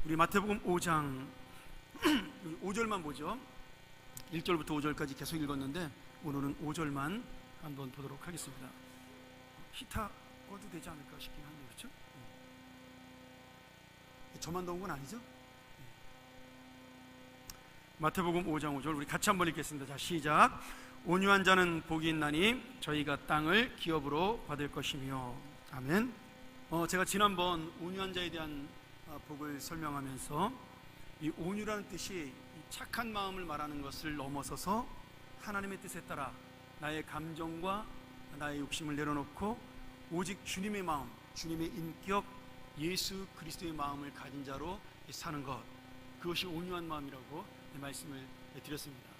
우리 마태복음 5장 5절만 보죠. 1절부터 5절까지 계속 읽었는데 오늘은 5절만 한번 보도록 하겠습니다. 히타 꺼도 되지 않을까 싶긴 한데, 그렇죠? 저만 더운 건 아니죠? 마태복음 5장 5절 우리 같이 한번 읽겠습니다. 자, 시작. 온유한 자는 복이 있나니 저희가 땅을 기업으로 받을 것이며. 아멘. 제가 지난번 온유한 자에 대한 복을 설명하면서 이 온유라는 뜻이 착한 마음을 말하는 것을 넘어서서 하나님의 뜻에 따라 나의 감정과 나의 욕심을 내려놓고 오직 주님의 마음, 주님의 인격, 예수 그리스도의 마음을 가진 자로 사는 것, 그것이 온유한 마음이라고 말씀을 드렸습니다.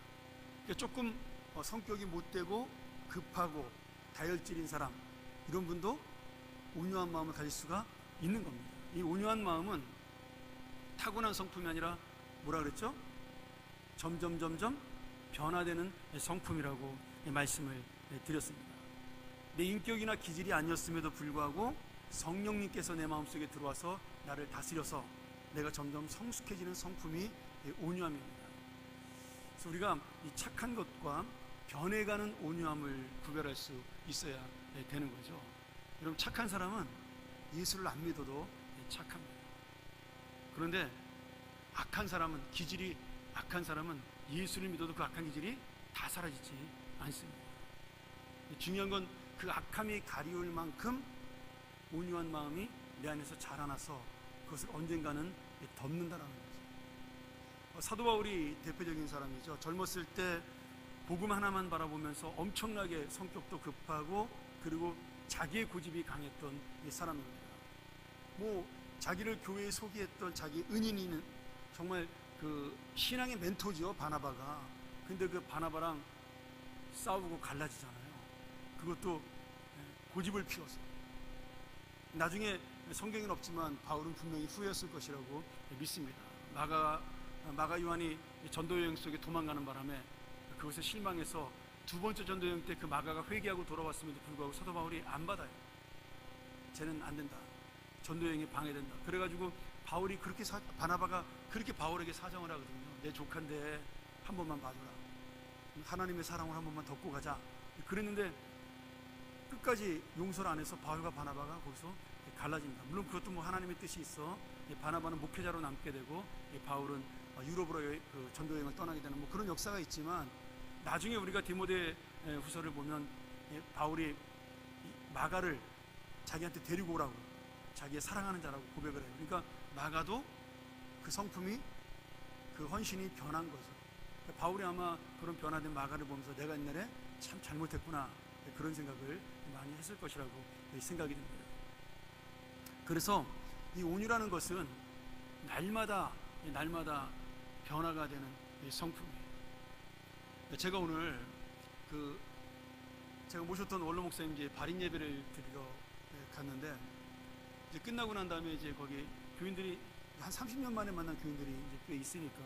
그러니까 조금 성격이 못되고 급하고 다혈질인 사람, 이런 분도 온유한 마음을 가질 수가 있는 겁니다. 이 온유한 마음은 타고난 성품이 아니라 뭐라 그랬죠? 점점 변화되는 성품이라고 말씀을 드렸습니다. 내 인격이나 기질이 아니었음에도 불구하고 성령님께서 내 마음속에 들어와서 나를 다스려서 내가 점점 성숙해지는 성품이 온유함입니다. 그래서 우리가 이 착한 것과 변해가는 온유함을 구별할 수 있어야 되는 거죠. 여러분, 착한 사람은 예수를 안 믿어도 착합니다. 그런데 악한 사람은, 기질이 악한 사람은 예수를 믿어도 그 악한 기질이 다 사라지지 않습니다. 중요한 건 그 악함이 가리울 만큼 온유한 마음이 내 안에서 자라나서 그것을 언젠가는 덮는다라는 거죠. 사도 바울이 대표적인 사람이죠. 젊었을 때 복음 하나만 바라보면서 엄청나게 성격도 급하고 그리고 자기의 고집이 강했던 사람입니다. 자기를 교회에 소개했던 자기 은인이는 정말 그 신앙의 멘토죠, 바나바가. 근데 그 바나바랑 싸우고 갈라지잖아요. 그것도 고집을 피워서. 나중에 성경에는 없지만 바울은 분명히 후회했을 것이라고 믿습니다. 마가 요한이 전도 여행 속에 도망가는 바람에 그것에 실망해서 두 번째 전도 여행 때 그 마가가 회개하고 돌아왔음에도 불구하고 사도 바울이 안 받아요. 쟤는 안 된다. 전도 여행이 방해된다. 그래가지고 바나바가 그렇게 바울에게 사정을 하거든요. 내 조카인데 한 번만 봐줘라. 하나님의 사랑을 한 번만 덮고 가자. 그랬는데 끝까지 용서를 안 해서 바울과 바나바가 거기서 갈라집니다. 물론 그것도 하나님의 뜻이 있어. 바나바는 목회자로 남게 되고 바울은 유럽으로 그 전도 여행을 떠나게 되는 그런 역사가 있지만, 나중에 우리가 디모데 후서를 보면 바울이 마가를 자기한테 데리고 오라고, 자기의 사랑하는 자라고 고백을 해요. 그러니까 마가도 그 성품이, 그 헌신이 변한 거죠. 바울이 아마 그런 변화된 마가를 보면서 내가 옛날에 참 잘못했구나, 그런 생각을 많이 했을 것이라고 생각이 듭니다. 그래서 이 온유라는 것은 날마다 변화가 되는 성품이에요. 제가 오늘 제가 모셨던 원로 목사님 이제 발인 예배를 드리러 갔는데, 이제 끝나고 난 다음에 이제 거기 교인들이 한 30년 만에 만난 교인들이 이제 꽤 있으니까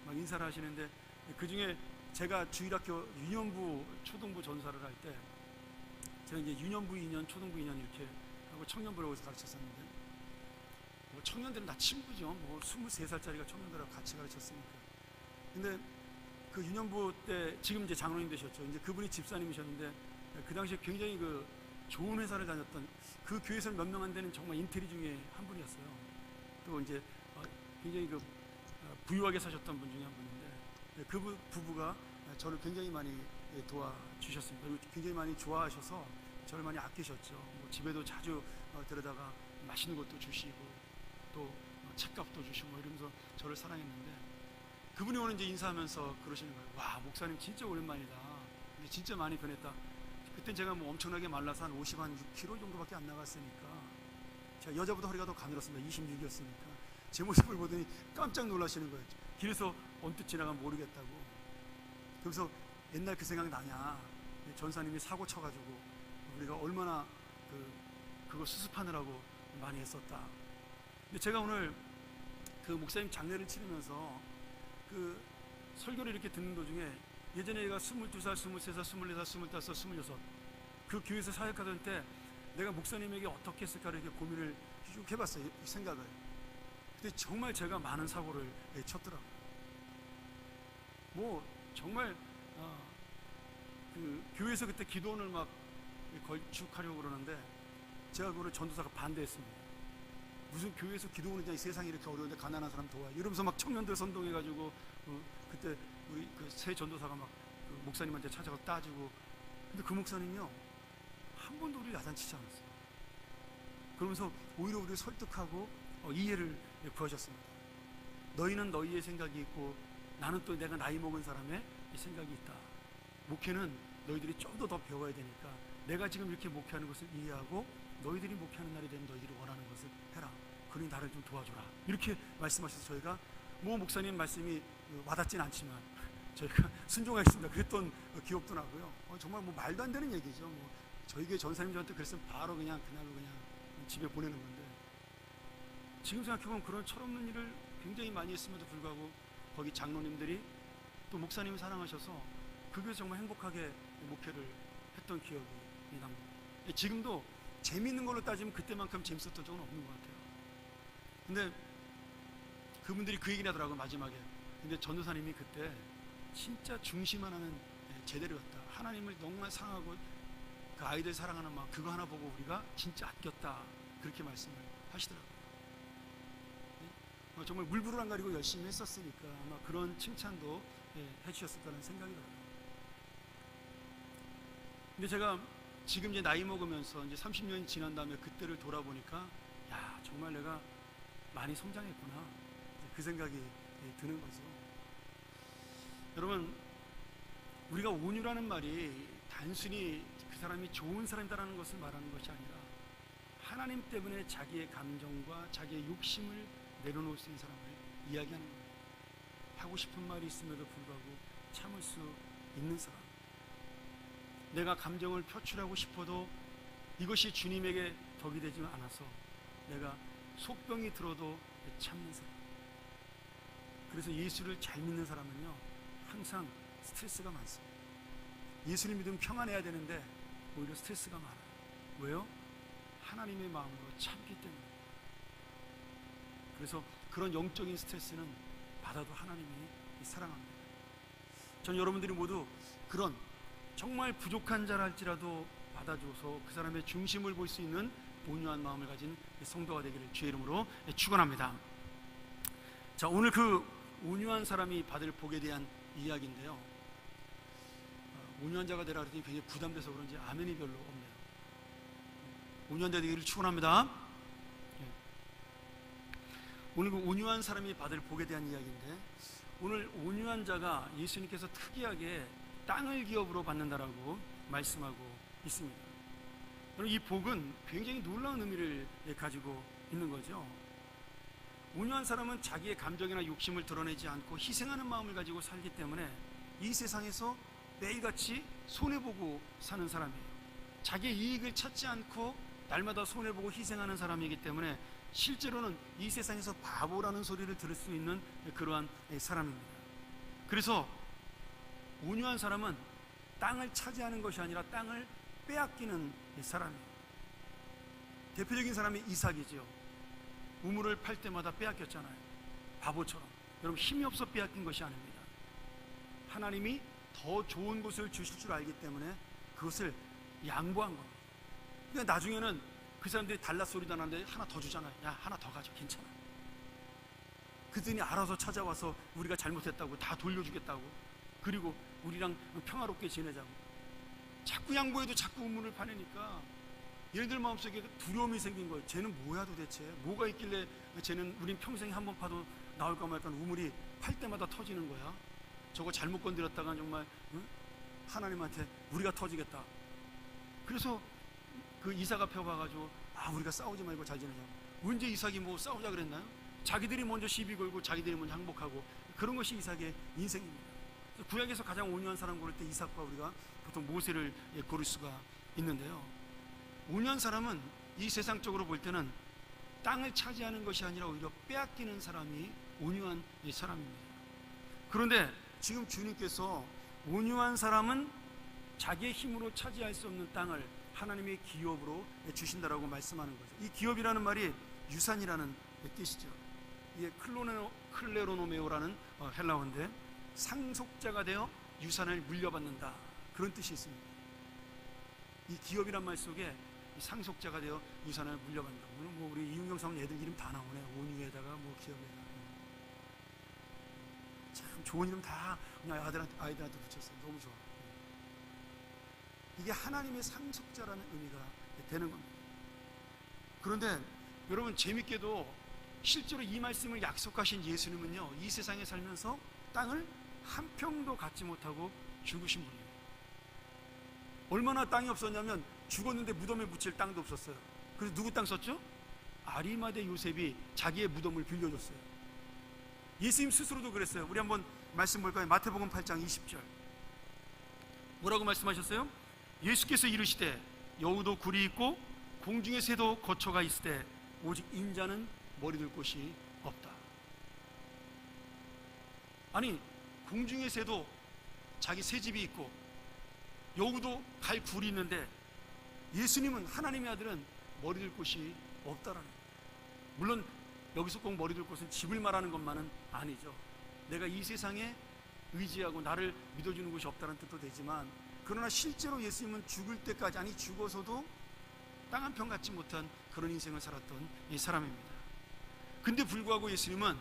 막 인사를 하시는데, 그 중에 제가 주일학교 유년부 초등부 전사를 할 때 제가 이제 유년부 2년, 초등부 2년 이렇게 하고 청년부라고 해서 가르쳤었는데, 청년들은 다 친구죠. 23살짜리가 청년들하고 같이 가르쳤으니까. 근데 그 유년부 때, 지금 이제 장로님 되셨죠. 이제 그분이 집사님이셨는데, 그 당시에 굉장히 그 좋은 회사를 다녔던, 그 교회에서 몇 명 안 되는 정말 인테리 중에 한 분이었어요. 또 이제 굉장히 그 부유하게 사셨던 분 중에 한 분인데, 그 부부가 저를 굉장히 많이 도와주셨습니다. 그리고 굉장히 많이 좋아하셔서 저를 많이 아끼셨죠. 집에도 자주 데려다가 맛있는 것도 주시고 또 책값도 주시고 이러면서 저를 사랑했는데, 그분이 오늘 이제 인사하면서 그러시는 거예요. 와, 목사님 진짜 오랜만이다. 근데 진짜 많이 변했다. 그땐 제가 엄청나게 말라서 한 56kg 정도밖에 안 나갔으니까, 제가 여자보다 허리가 더 가늘었습니다. 26이었으니까. 제 모습을 보더니 깜짝 놀라시는 거예요. 길에서 언뜻 지나가면 모르겠다고. 그래서 옛날 그 생각 나냐, 전사님이 사고 쳐가지고 우리가 얼마나 그거 수습하느라고 많이 했었다. 근데 제가 오늘 그 목사님 장례를 치르면서 그 설교를 이렇게 듣는 도중에, 예전에 내가 22살, 23살, 24살, 25, 26 그 교회에서 사역하던 때 내가 목사님에게 어떻게 했을까를 이렇게 고민을 쭉 해봤어요. 생각을. 근데 정말 제가 많은 사고를 쳤더라고요. 뭐 정말 그 교회에서 그때 기도원을 막 걸축하려고 그러는데 제가 그거를 전도사가 반대했습니다. 무슨 교회에서 기도원이냐, 이 세상이 이렇게 어려운데 가난한 사람 도와 이러면서 막 청년들 선동해가지고 그때 우리 그 새 전도사가 막 그 목사님한테 찾아가서 따지고, 근데 그 목사님이요 한 번도 우리 야단치지 않았어요. 그러면서 오히려 우리를 설득하고 이해를 구하셨습니다. 너희는 너희의 생각이 있고 나는 또 내가 나이 먹은 사람의 생각이 있다. 목회는 너희들이 좀 더 배워야 되니까 내가 지금 이렇게 목회하는 것을 이해하고 너희들이 목회하는 날이 되면 너희들이 원하는 것을 해라. 그러니 나를 좀 도와줘라. 이렇게 말씀하셔서 저희가 뭐 목사님 말씀이 와닿진 않지만 저희가 순종하겠습니다. 그랬던 기억도 나고요. 정말 뭐 말도 안 되는 얘기죠. 뭐 저희 교회 전사님 저한테 그랬으면 바로 그날로 그냥 집에 보내는 건데, 지금 생각해보면 그런 철없는 일을 굉장히 많이 했음에도 불구하고 거기 장로님들이 또 목사님을 사랑하셔서 그 교회에서 정말 행복하게 목회를 했던 기억이 납니다. 지금도 재미있는 걸로 따지면 그때만큼 재밌었던 적은 없는 것 같아요. 근데 그분들이 그 얘기를 하더라고요, 마지막에. 근데 전도사님이 그때 진짜 중심 하나는 제대로였다. 하나님을 정말 사랑하고 그 아이들 사랑하는 마음, 그거 하나 보고 우리가 진짜 아꼈다. 그렇게 말씀을 하시더라고요. 정말 물불을 안 가리고 열심히 했었으니까 아마 그런 칭찬도 해주셨을 거라는 생각이 들어요. 근데 제가 지금 이제 나이 먹으면서 이제 30년이 지난 다음에 그때를 돌아보니까 야, 정말 내가 많이 성장했구나, 그 생각이 드는 거죠. 여러분, 우리가 온유라는 말이 단순히 그 사람이 좋은 사람이다라는 것을 말하는 것이 아니라 하나님 때문에 자기의 감정과 자기의 욕심을 내려놓을 수 있는 사람을 이야기하는 거예요. 하고 싶은 말이 있음에도 불구하고 참을 수 있는 사람, 내가 감정을 표출하고 싶어도 이것이 주님에게 덕이 되지 않아서 내가 속병이 들어도 참는 사람. 그래서 예수를 잘 믿는 사람은요 항상 스트레스가 많습니다. 예수를 믿으면 평안해야 되는데 오히려 스트레스가 많아요. 왜요? 하나님의 마음으로 참기 때문에. 그래서 그런 영적인 스트레스는 받아도 하나님이 사랑합니다. 전 여러분들이 모두 그런 정말 부족한 자랄지라도 받아줘서 그 사람의 중심을 볼 수 있는 온유한 마음을 가진 성도가 되기를 주의 이름으로 축원합니다. 자, 오늘 그 온유한 사람이 받을 복에 대한 이야기인데요, 온유한 자가 되라 그랬더니 굉장히 부담돼서 그런지 아멘이 별로 없네요. 온유한 자 되기를 축원합니다. 오늘 그 온유한 사람이 받을 복에 대한 이야기인데, 오늘 온유한 자가 예수님께서 특이하게 땅을 기업으로 받는다라고 말씀하고 있습니다. 이 복은 굉장히 놀라운 의미를 가지고 있는 거죠. 온유한 사람은 자기의 감정이나 욕심을 드러내지 않고 희생하는 마음을 가지고 살기 때문에 이 세상에서 매일같이 손해보고 사는 사람이에요. 자기의 이익을 찾지 않고 날마다 손해보고 희생하는 사람이기 때문에 실제로는 이 세상에서 바보라는 소리를 들을 수 있는 그러한 사람입니다. 그래서 온유한 사람은 땅을 차지하는 것이 아니라 땅을 빼앗기는 사람이에요. 대표적인 사람이 이삭이죠. 우물을 팔 때마다 빼앗겼잖아요. 바보처럼. 여러분, 힘이 없어 빼앗긴 것이 아닙니다. 하나님이 더 좋은 것을 주실 줄 알기 때문에 그것을 양보한 겁니다. 그러니까 나중에는 그 사람들이 달라 소리도 나는데 하나 더 주잖아요. 야, 하나 더 가져, 괜찮아. 그들이 알아서 찾아와서 우리가 잘못했다고 다 돌려주겠다고, 그리고 우리랑 평화롭게 지내자고. 자꾸 양보해도 자꾸 우물을 파내니까 얘네들 마음속에 두려움이 생긴 거예요. 쟤는 뭐야 도대체, 뭐가 있길래 쟤는 우린 평생에 한 번 파도 나올까 말까 우물이 팔 때마다 터지는 거야. 저거 잘못 건드렸다가 정말 하나님한테 우리가 터지겠다. 그래서 그 이삭 앞에 와가지고 우리가 싸우지 말고 잘 지내자고. 언제 이삭이 뭐 싸우자 그랬나요? 자기들이 먼저 시비 걸고 자기들이 먼저 항복하고, 그런 것이 이삭의 인생입니다. 구약에서 가장 온유한 사람 고를 때 이삭과 우리가 보통 모세를 고를 수가 있는데요, 온유한 사람은 이 세상적으로 볼 때는 땅을 차지하는 것이 아니라 오히려 빼앗기는 사람이 온유한 사람입니다. 그런데 지금 주님께서 온유한 사람은 자기의 힘으로 차지할 수 없는 땅을 하나님의 기업으로 주신다라고 말씀하는 거죠. 이 기업이라는 말이 유산이라는 뜻이죠. 이게 클레로노메오라는 헬라어인데 상속자가 되어 유산을 물려받는다, 그런 뜻이 있습니다. 이 기업이란 말 속에 이 상속자가 되어 유산을 물려받는다. 물론 뭐 우리 이윤경 사모님 애들 이름 다 나오네. 온유에다가 뭐 기업에다가 참 좋은 이름 다 그냥 아이들한테 붙였어요. 너무 좋아. 이게 하나님의 상속자라는 의미가 되는 겁니다. 그런데 여러분, 재밌게도 실제로 이 말씀을 약속하신 예수님은요, 이 세상에 살면서 땅을 한 평도 갖지 못하고 죽으신 분이에요. 얼마나 땅이 없었냐면 죽었는데 무덤에 묻힐 땅도 없었어요. 그래서 누구 땅 썼죠? 아리마대 요셉이 자기의 무덤을 빌려줬어요. 예수님 스스로도 그랬어요. 우리 한번 말씀 볼까요? 마태복음 8장 20절 뭐라고 말씀하셨어요? 예수께서 이르시되 여우도 굴이 있고 공중의 새도 거처가 있으되 오직 인자는 머리둘 곳이 없다. 아니, 공중의 새도 자기 새집이 있고 여우도 갈 굴이 있는데 예수님은, 하나님의 아들은 머리둘 곳이 없다라는 거예요. 물론 여기서 꼭 머리둘 곳은 집을 말하는 것만은 아니죠. 내가 이 세상에 의지하고 나를 믿어주는 곳이 없다는 뜻도 되지만, 그러나 실제로 예수님은 죽을 때까지, 아니 죽어서도 땅 한 평 갖지 못한 그런 인생을 살았던 이 사람입니다. 근데 불구하고 예수님은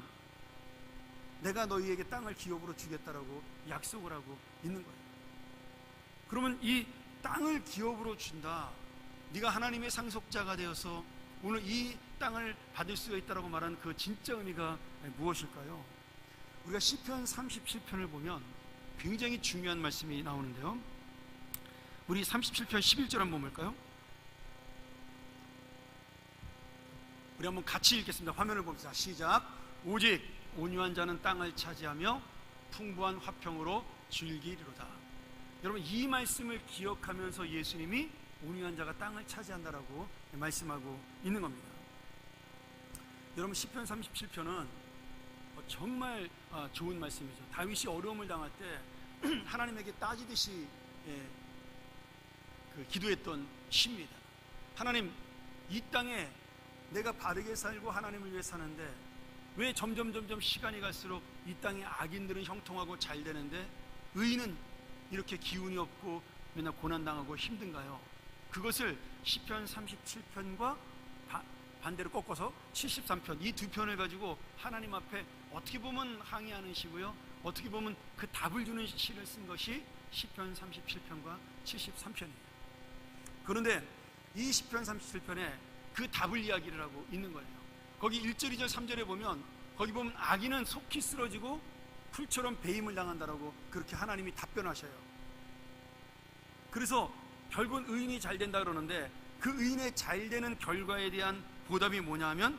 내가 너희에게 땅을 기업으로 주겠다라고 약속을 하고 있는 거예요. 그러면 이 땅을 기업으로 준다, 네가 하나님의 상속자가 되어서 오늘 이 땅을 받을 수가 있다라고 말하는 그 진짜 의미가 무엇일까요? 우리가 시편 37편을 보면 굉장히 중요한 말씀이 나오는데요, 우리 37편 11절 한번 볼까요? 우리 한번 같이 읽겠습니다. 화면을 봅시다. 시작. 오직 온유한 자는 땅을 차지하며 풍부한 화평으로 즐기리로다. 여러분, 이 말씀을 기억하면서 예수님이 온유한 자가 땅을 차지한다라고 말씀하고 있는 겁니다. 여러분, 시편 37편은 정말 좋은 말씀이죠. 다윗이 어려움을 당할 때 하나님에게 따지듯이 기도했던 시입니다. 하나님, 이 땅에 내가 바르게 살고 하나님을 위해 사는데 왜 점점 시간이 갈수록 이 땅의 악인들은 형통하고 잘 되는데 의인은 이렇게 기운이 없고 맨날 고난당하고 힘든가요? 그것을 시편 37편과 반대로 꺾어서 73편, 이 두 편을 가지고 하나님 앞에 어떻게 보면 항의하는 시고요, 어떻게 보면 그 답을 주는 시를 쓴 것이 시편 37편과 73편이에요. 그런데 이 시편 37편에 그 답을 이야기를 하고 있는 거예요. 거기 1절, 2절, 3절에 보면, 거기 보면 악인은 속히 쓰러지고 풀처럼 배임을 당한다라고 그렇게 하나님이 답변하셔요. 그래서 결국은 의인이 잘 된다 그러는데, 그 의인의 잘 되는 결과에 대한 보답이 뭐냐 하면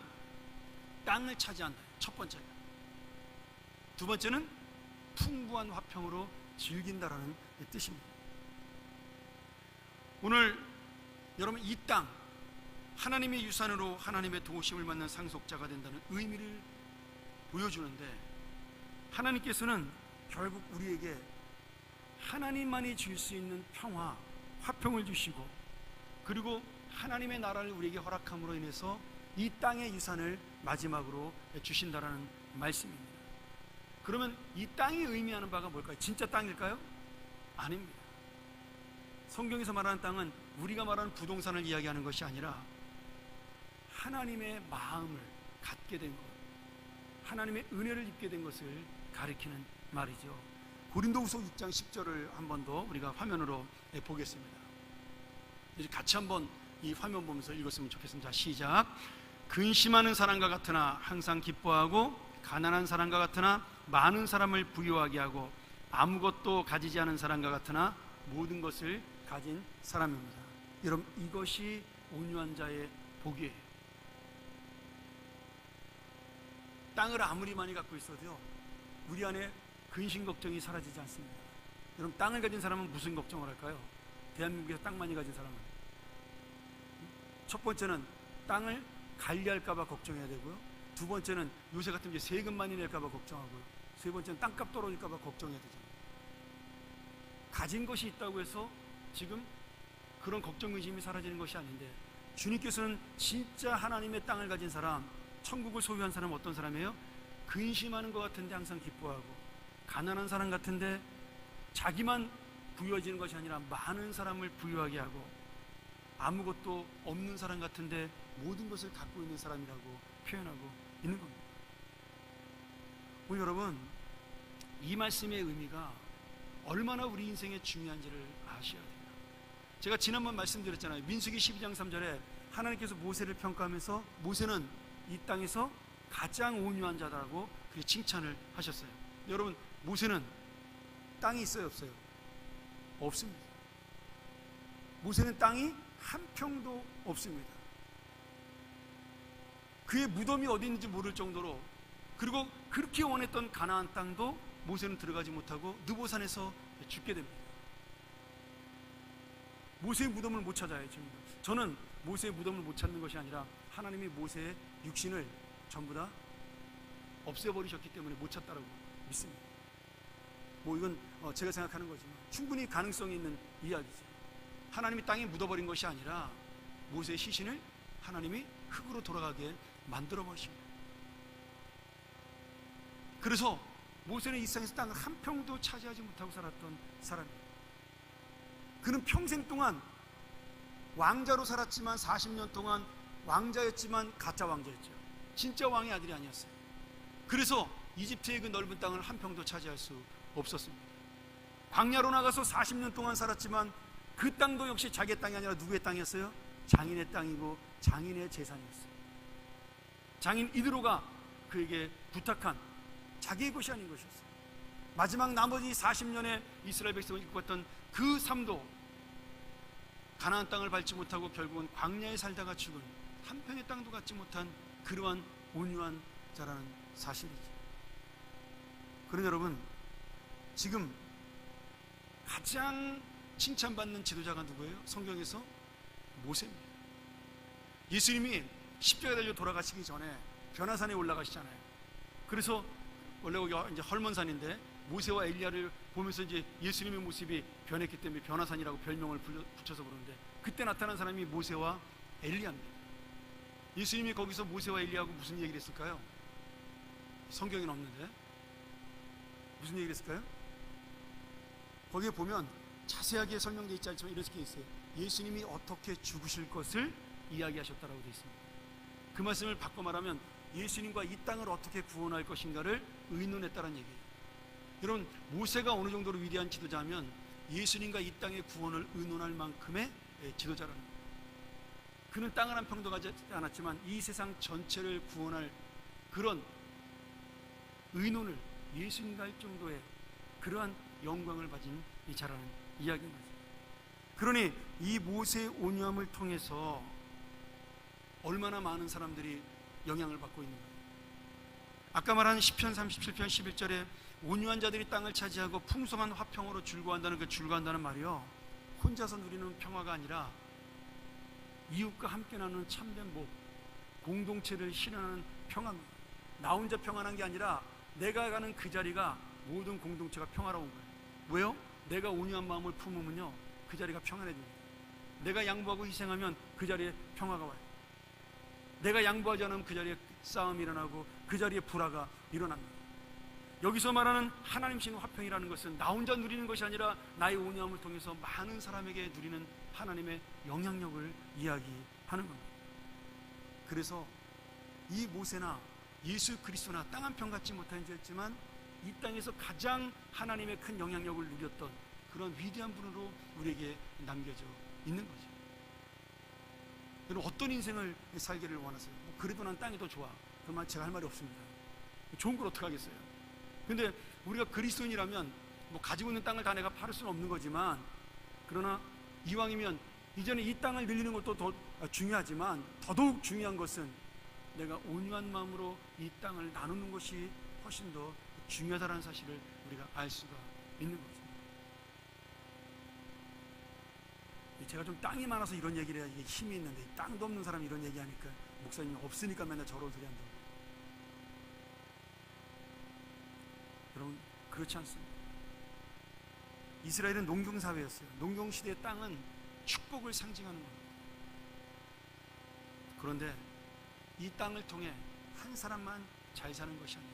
땅을 차지한다. 첫 번째가. 두 번째는 풍부한 화평으로 즐긴다라는 뜻입니다. 오늘 여러분, 이 땅, 하나님의 유산으로 하나님의 도우심을 받는 상속자가 된다는 의미를 보여주는데, 하나님께서는 결국 우리에게 하나님만이 줄 수 있는 평화, 화평을 주시고, 그리고 하나님의 나라를 우리에게 허락함으로 인해서 이 땅의 유산을 마지막으로 주신다라는 말씀입니다. 그러면 이 땅이 의미하는 바가 뭘까요? 진짜 땅일까요? 아닙니다. 성경에서 말하는 땅은 우리가 말하는 부동산을 이야기하는 것이 아니라 하나님의 마음을 갖게 된 것, 하나님의 은혜를 입게 된 것을 가리키는 말이죠. 고린도후서 6장 10절을 한 번 더 우리가 화면으로 보겠습니다. 이제 같이 한번 이 화면 보면서 읽었으면 좋겠습니다. 시작. 근심하는 사람과 같으나 항상 기뻐하고, 가난한 사람과 같으나 많은 사람을 부유하게 하고, 아무것도 가지지 않은 사람과 같으나 모든 것을 가진 사람입니다. 여러분, 이것이 온유한 자의 복이에요. 땅을 아무리 많이 갖고 있어도요, 우리 안에 근심 걱정이 사라지지 않습니다. 여러분, 땅을 가진 사람은 무슨 걱정을 할까요? 대한민국에서 땅 많이 가진 사람은 첫 번째는 땅을 관리할까봐 걱정해야 되고요, 두 번째는 요새 같은 이제 세금 많이 낼까봐 걱정하고요, 세 번째는 땅값 떨어질까봐 걱정해야 되잖아요. 가진 것이 있다고 해서 지금 그런 걱정 의심이 사라지는 것이 아닌데, 주님께서는 진짜 하나님의 땅을 가진 사람, 천국을 소유한 사람은 어떤 사람이에요? 근심하는 것 같은데 항상 기뻐하고, 가난한 사람 같은데 자기만 부유해지는 것이 아니라 많은 사람을 부유하게 하고, 아무것도 없는 사람 같은데 모든 것을 갖고 있는 사람이라고 표현하고 있는 겁니다. 오늘 여러분, 이 말씀의 의미가 얼마나 우리 인생에 중요한지를 아셔야 돼요. 제가 지난번 말씀드렸잖아요. 민수기 12장 3절에 하나님께서 모세를 평가하면서 모세는 이 땅에서 가장 온유한 자다라고 그렇게 칭찬을 하셨어요. 여러분, 모세는 땅이 있어요, 없어요? 없습니다. 모세는 땅이 한 평도 없습니다. 그의 무덤이 어디 있는지 모를 정도로, 그리고 그렇게 원했던 가나안 땅도 모세는 들어가지 못하고 느보산에서 죽게 됩니다. 모세의 무덤을 못 찾아요. 지금 저는 모세의 무덤을 못 찾는 것이 아니라 하나님이 모세의 육신을 전부 다 없애버리셨기 때문에 못 찾다라고 믿습니다. 뭐 이건 제가 생각하는 거지만 충분히 가능성이 있는 이야기죠. 하나님이 땅에 묻어버린 것이 아니라 모세의 시신을 하나님이 흙으로 돌아가게 만들어 버리십니다. 그래서 모세는 이 세상에서 땅을 한 평도 차지하지 못하고 살았던 사람입니다. 그는 평생 동안 왕자로 살았지만 40년 동안 왕자였지만 가짜 왕자였죠. 진짜 왕의 아들이 아니었어요. 그래서 이집트의 그 넓은 땅을 한 평도 차지할 수 없었습니다. 광야로 나가서 40년 동안 살았지만 그 땅도 역시 자기의 땅이 아니라 누구의 땅이었어요? 장인의 땅이고 장인의 재산이었어요. 장인 이드로가 그에게 부탁한 자기의 것이 아닌 것이었어요. 마지막 나머지 40년의 이스라엘 백성을 이끌었던 그 삶도 가나안 땅을 밟지 못하고 결국은 광야에 살다가 죽은, 한 평의 땅도 갖지 못한 그러한 온유한 자라는 사실이죠. 그러나 여러분, 지금 가장 칭찬받는 지도자가 누구예요? 성경에서 모세입니다. 예수님이 십자가에 달려 돌아가시기 전에 변화산에 올라가시잖아요. 그래서 원래 거기가 이제 헐몬산인데 모세와 엘리야를 보면서 이제 예수님의 모습이 변했기 때문에 변화산이라고 별명을 붙여서 부르는데, 그때 나타난 사람이 모세와 엘리야입니다. 예수님이 거기서 모세와 엘리야하고 무슨 얘기를 했을까요? 성경에는 없는데 무슨 얘기를 했을까요? 거기에 보면 자세하게 설명되어 있지 않지만 이렇게 있어요. 예수님이 어떻게 죽으실 것을 이야기하셨다라고 되어 있습니다. 그 말씀을 바꿔 말하면 예수님과 이 땅을 어떻게 구원할 것인가를 의논했다는 얘기예요. 여러분, 모세가 어느 정도로 위대한 지도자면 예수님과 이 땅의 구원을 의논할 만큼의 지도자라는 거예요. 그는 땅을 한 평도 가지 않았지만 이 세상 전체를 구원할 그런 의논을 예수님과 할 정도의 그러한 영광을 가진 이 자라는 이야기인 거죠. 그러니 이 모세의 온유함을 통해서 얼마나 많은 사람들이 영향을 받고 있는 거예요. 아까 말한 시편 37편 11절에 온유한 자들이 땅을 차지하고 풍성한 화평으로 즐거워한다는 그 즐거워한다는 말이요, 혼자서 누리는 평화가 아니라 이웃과 함께 나누는 참된 복, 공동체를 실현하는 평화입니다. 나 혼자 평안한 게 아니라 내가 가는 그 자리가 모든 공동체가 평화로운 거예요. 왜요? 내가 온유한 마음을 품으면요, 그 자리가 평안해집니다. 내가 양보하고 희생하면 그 자리에 평화가 와요. 내가 양보하지 않으면 그 자리에 싸움이 일어나고 그 자리에 불화가 일어납니다. 여기서 말하는 하나님신 화평이라는 것은 나 혼자 누리는 것이 아니라 나의 온유함을 통해서 많은 사람에게 누리는 하나님의 영향력을 이야기하는 겁니다. 그래서 이 모세나 예수 그리스도나 땅 한 평 갖지 못한 자였지만 이 땅에서 가장 하나님의 큰 영향력을 누렸던 그런 위대한 분으로 우리에게 남겨져 있는 거죠. 여러분, 어떤 인생을 살기를 원하세요? 그래도 난 땅이 더 좋아. 그러면 제가 할 말이 없습니다. 좋은 걸 어떻게 하겠어요? 근데 우리가 그리스도인이라면 가지고 있는 땅을 다 내가 팔을 수는 없는 거지만, 그러나 이왕이면 이제는 이 땅을 늘리는 것도 더 중요하지만 더더욱 중요한 것은 내가 온유한 마음으로 이 땅을 나누는 것이 훨씬 더 중요하다는 사실을 우리가 알 수가 있는 거죠. 제가 좀 땅이 많아서 이런 얘기를 해야 이게 힘이 있는데, 땅도 없는 사람이 이런 얘기하니까 목사님 없으니까 맨날 저런 소리 한다고. 여러분, 그렇지 않습니다. 이스라엘은 농경사회였어요. 농경시대의 땅은 축복을 상징하는 겁니다. 그런데 이 땅을 통해 한 사람만 잘 사는 것이 아니라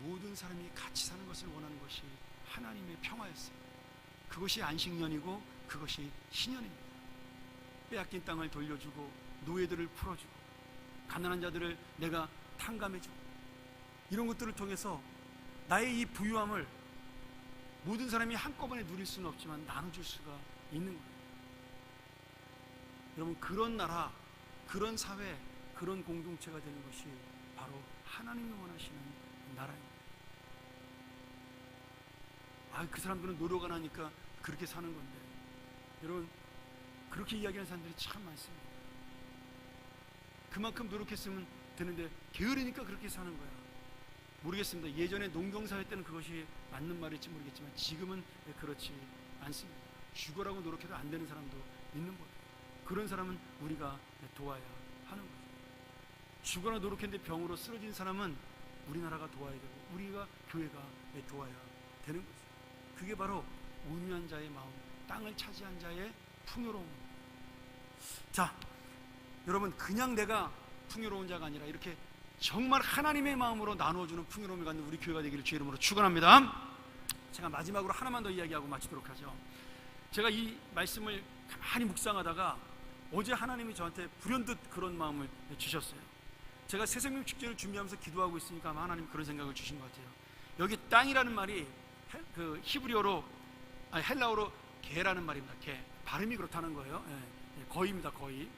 모든 사람이 같이 사는 것을 원하는 것이 하나님의 평화였어요. 그것이 안식년이고 그것이 신년입니다. 빼앗긴 땅을 돌려주고 노예들을 풀어주고 가난한 자들을 내가 탕감해주고 이런 것들을 통해서 나의 이 부유함을 모든 사람이 한꺼번에 누릴 수는 없지만 나눠줄 수가 있는 거예요. 여러분, 그런 나라, 그런 사회, 그런 공동체가 되는 것이 바로 하나님이 원하시는 나라입니다. 그 사람들은 노력 안 하니까 그렇게 사는 건데, 여러분, 그렇게 이야기하는 사람들이 참 많습니다. 그만큼 노력했으면 되는데 게으르니까 그렇게 사는 거야. 모르겠습니다. 예전에 농경사회 때는 그것이 맞는 말일지 모르겠지만 지금은 그렇지 않습니다. 죽어라고 노력해도 안 되는 사람도 있는 거예요. 그런 사람은 우리가 도와야 하는 거죠. 죽어라 노력했는데 병으로 쓰러진 사람은 우리나라가 도와야 되고 우리가 교회가 도와야 되는 거죠. 그게 바로 온유한 자의 마음, 땅을 차지한 자의 풍요로움입니다. 자, 여러분, 그냥 내가 풍요로운 자가 아니라 이렇게 정말 하나님의 마음으로 나누어주는 풍요로움을 갖는 우리 교회가 되기를 주의 이름으로 축원합니다. 제가 마지막으로 하나만 더 이야기하고 마치도록 하죠. 제가 이 말씀을 가만히 묵상하다가 어제 하나님이 저한테 불현듯 그런 마음을 주셨어요. 제가 새생명 축제를 준비하면서 기도하고 있으니까 아마 하나님이 그런 생각을 주신 것 같아요. 여기 땅이라는 말이 그 히브리어로 헬라어로 개라는 말입니다. 개, 발음이 그렇다는 거예요. 거의입니다. 거의.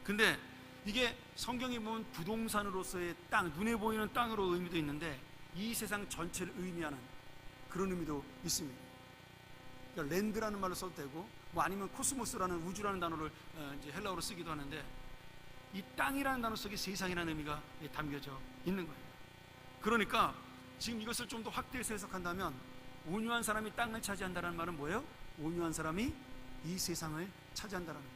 근데 이게 성경에 보면 부동산으로서의 땅, 눈에 보이는 땅으로 의미도 있는데 이 세상 전체를 의미하는 그런 의미도 있습니다. 그러니까 랜드라는 말로 써도 되고 뭐 아니면 코스모스라는 우주라는 단어를 이제 헬라어로 쓰기도 하는데 이 땅이라는 단어 속에 세상이라는 의미가 담겨져 있는 거예요. 그러니까 지금 이것을 좀 더 확대해서 해석한다면 온유한 사람이 땅을 차지한다는 말은 뭐예요? 온유한 사람이 이 세상을 차지한다는 거예요.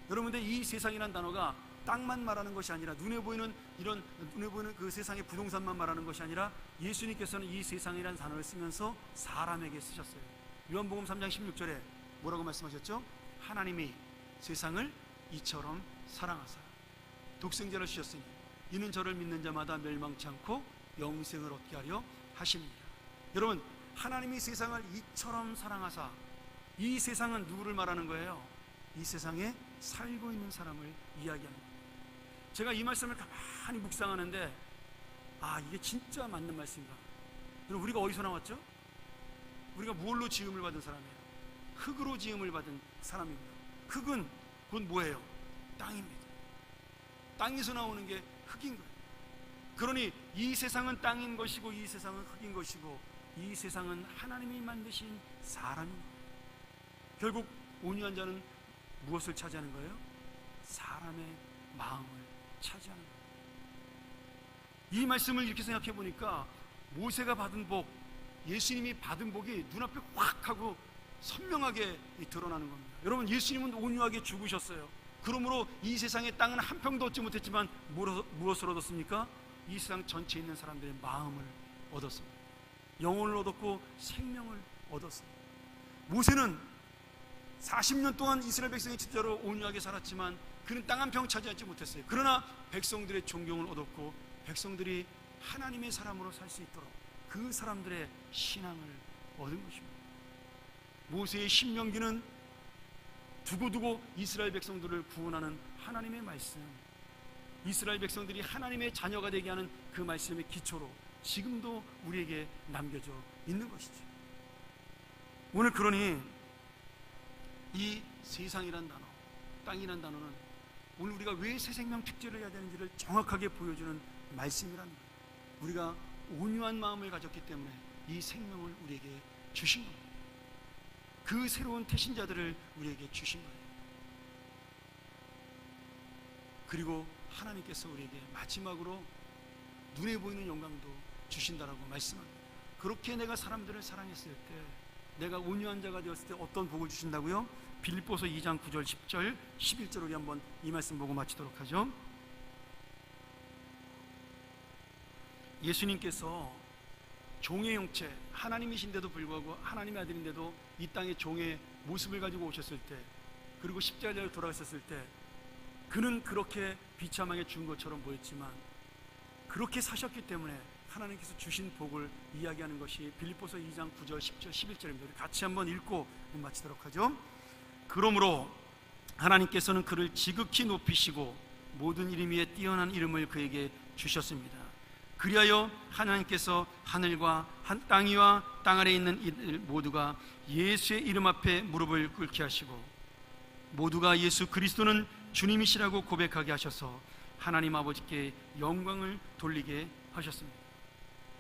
여러분들, 이 세상이라는 단어가 땅만 말하는 것이 아니라 눈에 보이는 그 세상의 부동산만 말하는 것이 아니라 예수님께서는 이 세상이라는 단어를 쓰면서 사람에게 쓰셨어요. 요한복음 3장 16절에 뭐라고 말씀하셨죠? 하나님이 세상을 이처럼 사랑하사 독생자를 주셨으니 이는 저를 믿는 자마다 멸망치 않고 영생을 얻게 하려 하십니다. 여러분, 하나님이 세상을 이처럼 사랑하사, 이 세상은 누구를 말하는 거예요? 이 세상에 살고 있는 사람을 이야기하는 거예요. 제가 이 말씀을 가만히 묵상하는데 이게 진짜 맞는 말씀인가? 여러분, 우리가 어디서 나왔죠? 우리가 무엇로 지음을 받은 사람이에요? 흙으로 지음을 받은 사람입니다. 흙은 곧 뭐예요? 땅입니다. 땅에서 나오는 게 흙인 거예요. 그러니 이 세상은 땅인 것이고 이 세상은 흙인 것이고 이 세상은 하나님이 만드신 사람입니다. 결국 온유한 자는 무엇을 차지하는 거예요? 사람의 마음을 차지하는 거예요. 이 말씀을 이렇게 생각해 보니까 모세가 받은 복, 예수님이 받은 복이 눈앞에 확 하고 선명하게 드러나는 겁니다. 여러분, 예수님은 온유하게 죽으셨어요. 그러므로 이 세상의 땅은 한 평도 얻지 못했지만 무엇을 얻었습니까? 이 세상 전체에 있는 사람들의 마음을 얻었습니다. 영혼을 얻었고 생명을 얻었습니다. 모세는 40년 동안 이스라엘 백성의 집자로 온유하게 살았지만 그는 땅 한 평 차지하지 못했어요. 그러나 백성들의 존경을 얻었고 백성들이 하나님의 사람으로 살 수 있도록 그 사람들의 신앙을 얻은 것입니다. 모세의 신명기는 두고두고 이스라엘 백성들을 구원하는 하나님의 말씀, 이스라엘 백성들이 하나님의 자녀가 되게 하는 그 말씀의 기초로 지금도 우리에게 남겨져 있는 것이죠. 오늘 그러니 이 세상이란 단어, 땅이란 단어는 오늘 우리가 왜 새생명 축제를 해야 되는지를 정확하게 보여주는 말씀이라는 거예요. 우리가 온유한 마음을 가졌기 때문에 이 생명을 우리에게 주신 겁니다. 그 새로운 태신자들을 우리에게 주신 거예요. 그리고 하나님께서 우리에게 마지막으로 눈에 보이는 영광도 주신다라고 말씀합니다. 그렇게 내가 사람들을 사랑했을 때, 내가 온유한 자가 되었을 때 어떤 복을 주신다고요? 빌립보서 2장 9절 10절 11절 우리 한번 이 말씀 보고 마치도록 하죠. 예수님께서 종의 형체, 하나님이신데도 불구하고 하나님의 아들인데도 이 땅에 종의 모습을 가지고 오셨을 때, 그리고 십자가에 돌아가셨을 때 그는 그렇게 비참하게 죽은 것처럼 보였지만 그렇게 사셨기 때문에 하나님께서 주신 복을 이야기하는 것이 빌립보서 2장 9절, 10절, 11절입니다. 우리 같이 한번 읽고 마치도록 하죠. 그러므로 하나님께서는 그를 지극히 높이시고 모든 이름 위에 뛰어난 이름을 그에게 주셨습니다. 그리하여 하나님께서 하늘과 땅 위와 땅 아래에 있는 이들 모두가 예수의 이름 앞에 무릎을 꿇게 하시고 모두가 예수 그리스도는 주님이시라고 고백하게 하셔서 하나님 아버지께 영광을 돌리게 하셨습니다.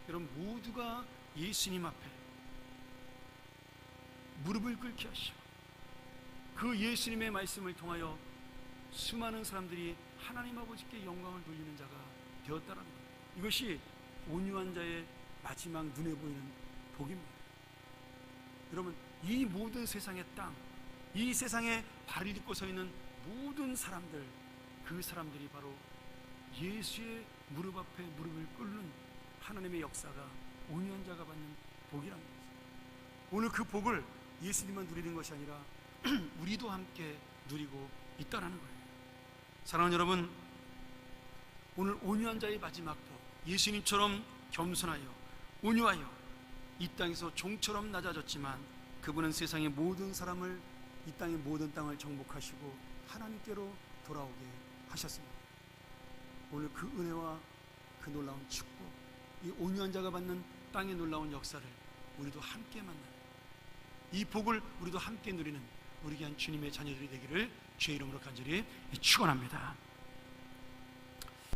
여러분, 모두가 예수님 앞에 무릎을 꿇게 하시고 그 예수님의 말씀을 통하여 수많은 사람들이 하나님 아버지께 영광을 돌리는 자가 되었다는 것. 이것이 온유한 자의 마지막 눈에 보이는 복입니다. 여러분, 이 모든 세상의 땅, 이 세상에 발을 딛고 서 있는 모든 사람들, 그 사람들이 바로 예수의 무릎 앞에 무릎을 꿇는 하나님의 역사가 온유한 자가 받는 복이라는 것입니다. 오늘 그 복을 예수님만 누리는 것이 아니라 우리도 함께 누리고 있다는 거예요. 사랑하는 여러분, 오늘 온유한 자의 마지막 복, 예수님처럼 겸손하여 온유하여 이 땅에서 종처럼 낮아졌지만 그분은 세상의 모든 사람을, 이 땅의 모든 땅을 정복하시고 하나님께로 돌아오게 하셨습니다. 오늘 그 은혜와 그 놀라운 축복, 이 온유한 자가 받는 땅의 놀라운 역사를 우리도 함께 만나는, 이 복을 우리도 함께 누리는 우리 귀한 주님의 자녀들이 되기를 주의 이름으로 간절히 축원합니다.